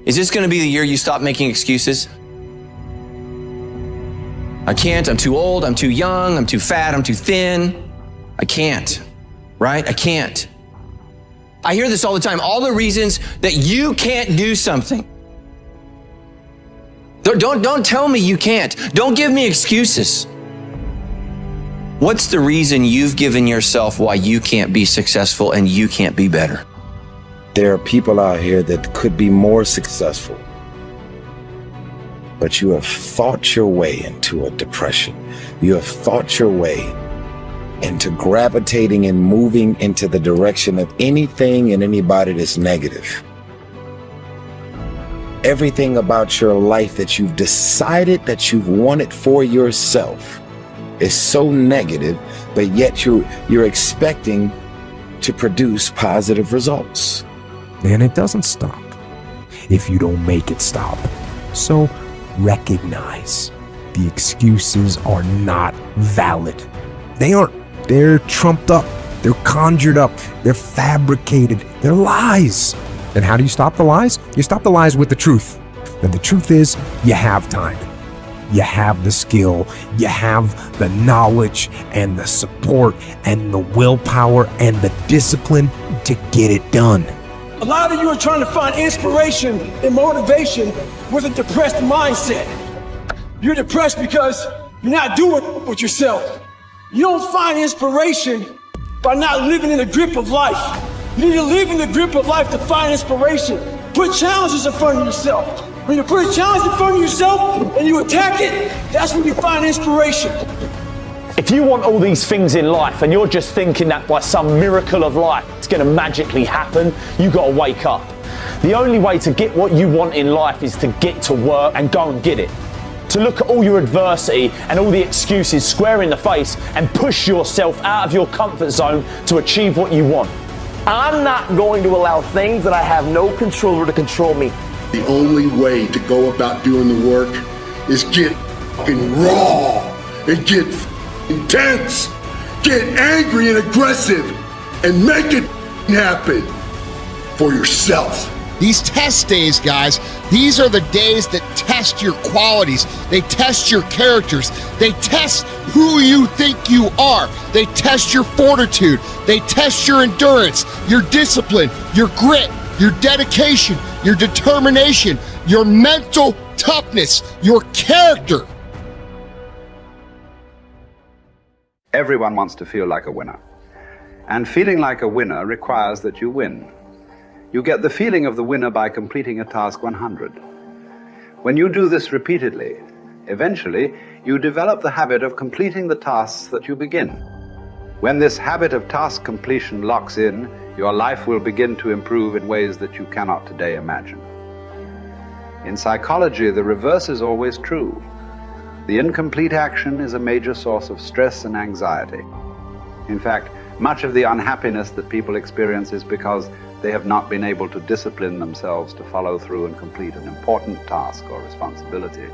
Is this going to be the year you stop making excuses? I can't, I'm too old, I'm too young, I'm too fat, I'm too thin. I can't, right? I can't. I hear this all the time, all the reasons that you can't do something. Don't tell me you can't. Don't give me excuses. What's the reason you've given yourself why you can't be successful and you can't be better? There are people out here that could be more successful, but you have thought your way into a depression. You have thought your way into gravitating and moving into the direction of anything and anybody that's negative. Everything about your life that you've decided that you've wanted for yourself is so negative, but yet you're expecting to produce positive results. And it doesn't stop if you don't make it stop. So recognize the excuses are not valid. They aren't. They're trumped up. They're conjured up. They're fabricated. They're lies. And how do you stop the lies? You stop the lies with the truth. And the truth is, you have time. You have the skill. You have the knowledge and the support and the willpower and the discipline to get it done. A lot of you are trying to find inspiration and motivation with a depressed mindset. You're depressed because you're not doing with yourself. You don't find inspiration by not living in the grip of life. You need to live in the grip of life to find inspiration. Put challenges in front of yourself. When you put a challenge in front of yourself and you attack it, that's when you find inspiration. If you want all these things in life and you're just thinking that by some miracle of life it's going to magically happen, you got to wake up. The only way to get what you want in life is to get to work and go and get it. To look at all your adversity and all the excuses square in the face and push yourself out of your comfort zone to achieve what you want. I'm not going to allow things that I have no control over to control me. The only way to go about doing the work is get fucking raw and get intense, get angry and aggressive, and make it happen for yourself. These test days, guys, these are the days that test your qualities. They test your characters. They test who you think you are. They test your fortitude. They test your endurance, your discipline, your grit, your dedication, your determination, your mental toughness, your character. Everyone wants to feel like a winner. And feeling like a winner requires that you win. You get the feeling of the winner by completing a task 100. When you do this repeatedly, eventually you develop the habit of completing the tasks that you begin. When this habit of task completion locks in, your life will begin to improve in ways that you cannot today imagine. In psychology, the reverse is always true. The incomplete action is a major source of stress and anxiety. In fact, much of the unhappiness that people experience is because they have not been able to discipline themselves to follow through and complete an important task or responsibility.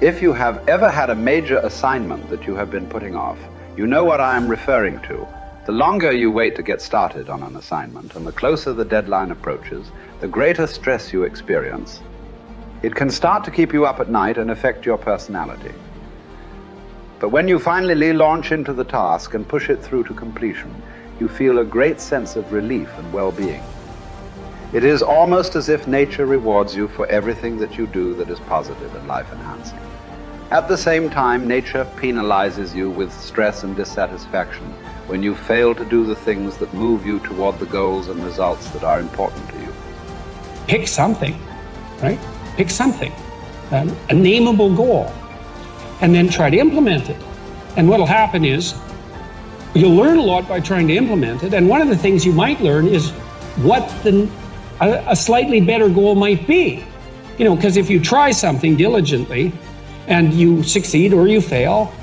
If you have ever had a major assignment that you have been putting off, you know what I am referring to. The longer you wait to get started on an assignment and the closer the deadline approaches, the greater stress you experience. It can start to keep you up at night and affect your personality. But when you finally launch into the task and push it through to completion, you feel a great sense of relief and well-being. It is almost as if nature rewards you for everything that you do that is positive and life-enhancing. At the same time, nature penalizes you with stress and dissatisfaction when you fail to do the things that move you toward the goals and results that are important to you. Pick something, right? Pick something, a nameable goal, and then try to implement it. And what'll happen is you'll learn a lot by trying to implement it. And one of the things you might learn is what a slightly better goal might be. You know, because if you try something diligently and you succeed or you fail,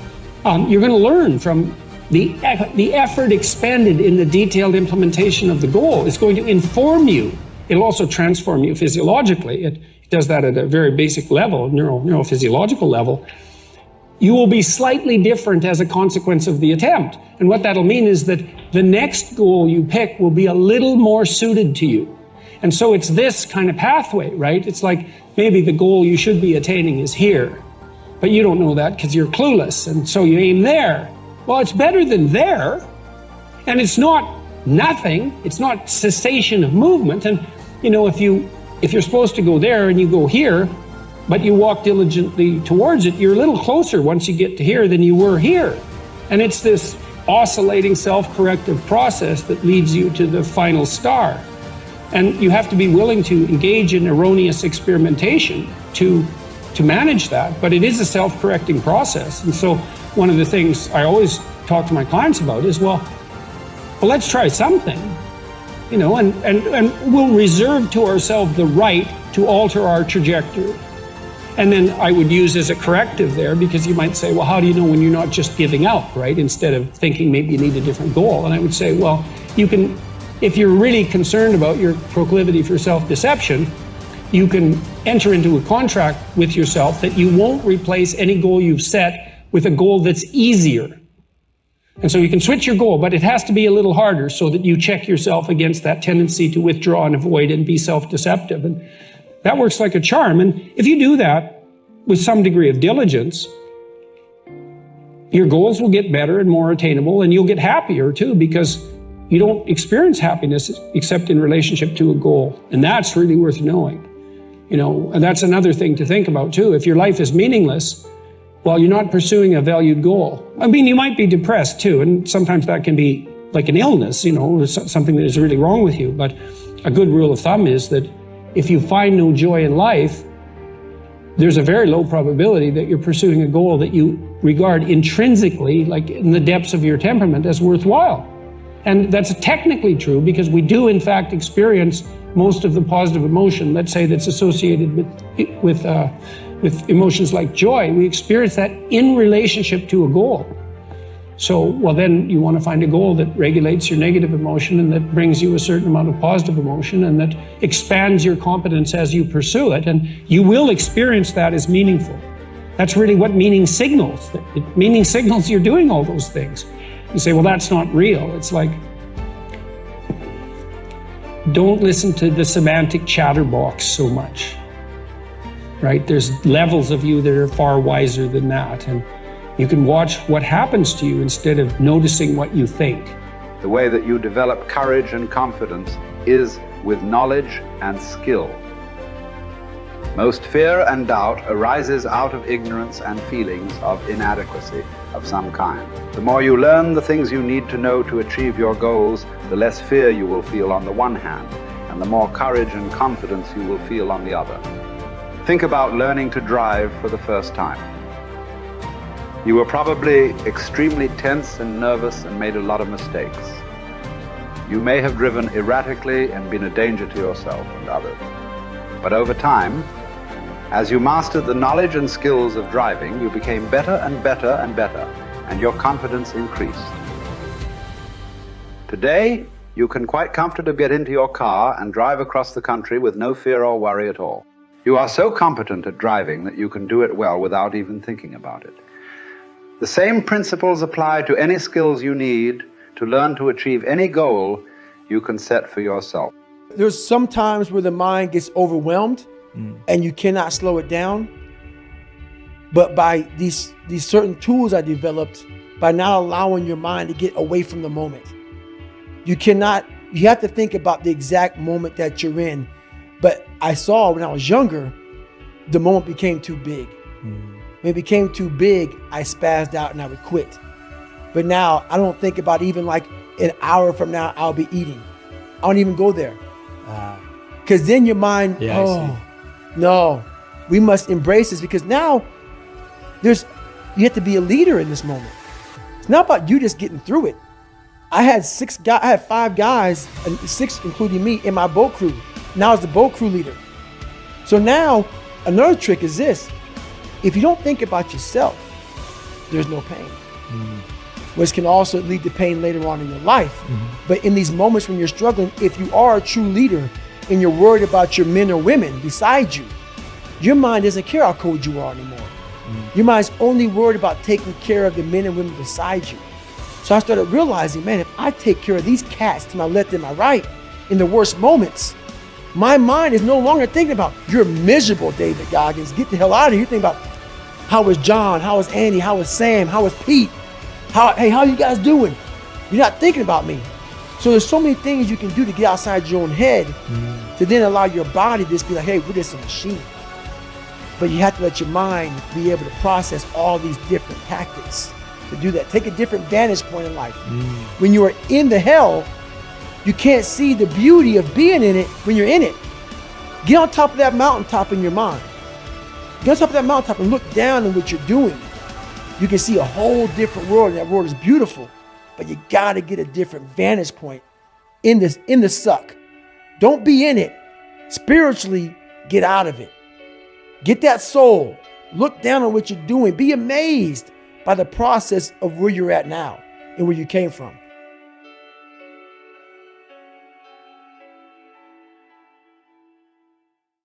you're going to learn from the effort expended in the detailed implementation of the goal. It's going to inform you. It'll also transform you physiologically. It does that at a very basic level, neurophysiological level. You will be slightly different as a consequence of the attempt. And what that'll mean is that the next goal you pick will be a little more suited to you. And so it's this kind of pathway, right? It's like maybe the goal you should be attaining is here, but you don't know that because you're clueless, and so you aim there. Well, it's better than there, and it's not nothing. It's not cessation of movement. And you know, if you're supposed to go there and you go here, but you walk diligently towards it, you're a little closer once you get to here than you were here. And it's this oscillating self-corrective process that leads you to the final star. And you have to be willing to engage in erroneous experimentation to manage that, but it is a self-correcting process. And so one of the things I always talk to my clients about is, well, let's try something, you know, and we'll reserve to ourselves the right to alter our trajectory. And then I would use as a corrective there, because you might say, well, how do you know when you're not just giving up, right? Instead of thinking maybe you need a different goal. And I would say, well, you can, if you're really concerned about your proclivity for self-deception, you can enter into a contract with yourself that you won't replace any goal you've set with a goal that's easier. And so you can switch your goal, but it has to be a little harder so that you check yourself against that tendency to withdraw and avoid and be self-deceptive. And that works like a charm. And if you do that with some degree of diligence, your goals will get better and more attainable, and you'll get happier too, because you don't experience happiness except in relationship to a goal. And that's really worth knowing. You know, and that's another thing to think about too. If your life is meaningless, well, you're not pursuing a valued goal. I mean, you might be depressed too, and sometimes that can be like an illness, you know, something that is really wrong with you. But a good rule of thumb is that if you find no joy in life, there's a very low probability that you're pursuing a goal that you regard intrinsically, like in the depths of your temperament, as worthwhile. And that's technically true, because we do in fact experience most of the positive emotion, let's say, that's associated with emotions like joy. We experience that in relationship to a goal. So, well, then you want to find a goal that regulates your negative emotion and that brings you a certain amount of positive emotion and that expands your competence as you pursue it. And you will experience that as meaningful. That's really what meaning signals. Meaning signals you're doing all those things. You say, well, that's not real. It's like, don't listen to the semantic chatterbox so much, right? There's levels of you that are far wiser than that. And you can watch what happens to you instead of noticing what you think. The way that you develop courage and confidence is with knowledge and skill. Most fear and doubt arises out of ignorance and feelings of inadequacy of some kind. The more you learn the things you need to know to achieve your goals, the less fear you will feel on the one hand, and the more courage and confidence you will feel on the other. Think about learning to drive for the first time. You were probably extremely tense and nervous and made a lot of mistakes. You may have driven erratically and been a danger to yourself and others. But over time, as you mastered the knowledge and skills of driving, you became better and better and better, and your confidence increased. Today, you can quite comfortably get into your car and drive across the country with no fear or worry at all. You are so competent at driving that you can do it well without even thinking about it. The same principles apply to any skills you need to learn to achieve any goal you can set for yourself. There's some times where the mind gets overwhelmed and you cannot slow it down. But by these certain tools I developed, by not allowing your mind to get away from the moment. You have to think about the exact moment that you're in. But I saw when I was younger, the moment became too big. When it became too big, I spazzed out and I would quit. But now I don't think about even like an hour from now, I'll be eating. I don't even go there. Because then your mind, no, we must embrace this, because now you have to be a leader in this moment. It's not about you just getting through it. I had 5 guys, and 6 including me, in my boat crew. Now I was the boat crew leader. So now another trick is this. If you don't think about yourself, there's no pain. Which can also lead to pain later on in your life. But in these moments when you're struggling, if you are a true leader and you're worried about your men or women beside you, your mind doesn't care how cold you are anymore. Your mind's only worried about taking care of the men and women beside you. So I started realizing, man, if I take care of these cats to my left and my right in the worst moments, My mind is no longer thinking about, you're miserable, David Goggins. Get the hell out of here. You think about, how was John? How was Andy? How was Sam? How was Pete? Hey, how you guys doing? You're not thinking about me. So there's so many things you can do to get outside your own head to then allow your body to just be like, hey, we're just a machine. But you have to let your mind be able to process all these different tactics to do that. Take a different vantage point in life. When you are in the hell, you can't see the beauty of being in it when you're in it. Get on top of that mountaintop in your mind. Get on top of that mountaintop and look down at what you're doing. You can see a whole different world, and that world is beautiful. But you gotta get a different vantage point in the suck. Don't be in it. Spiritually, get out of it. Get that soul. Look down on what you're doing. Be amazed by the process of where you're at now and where you came from.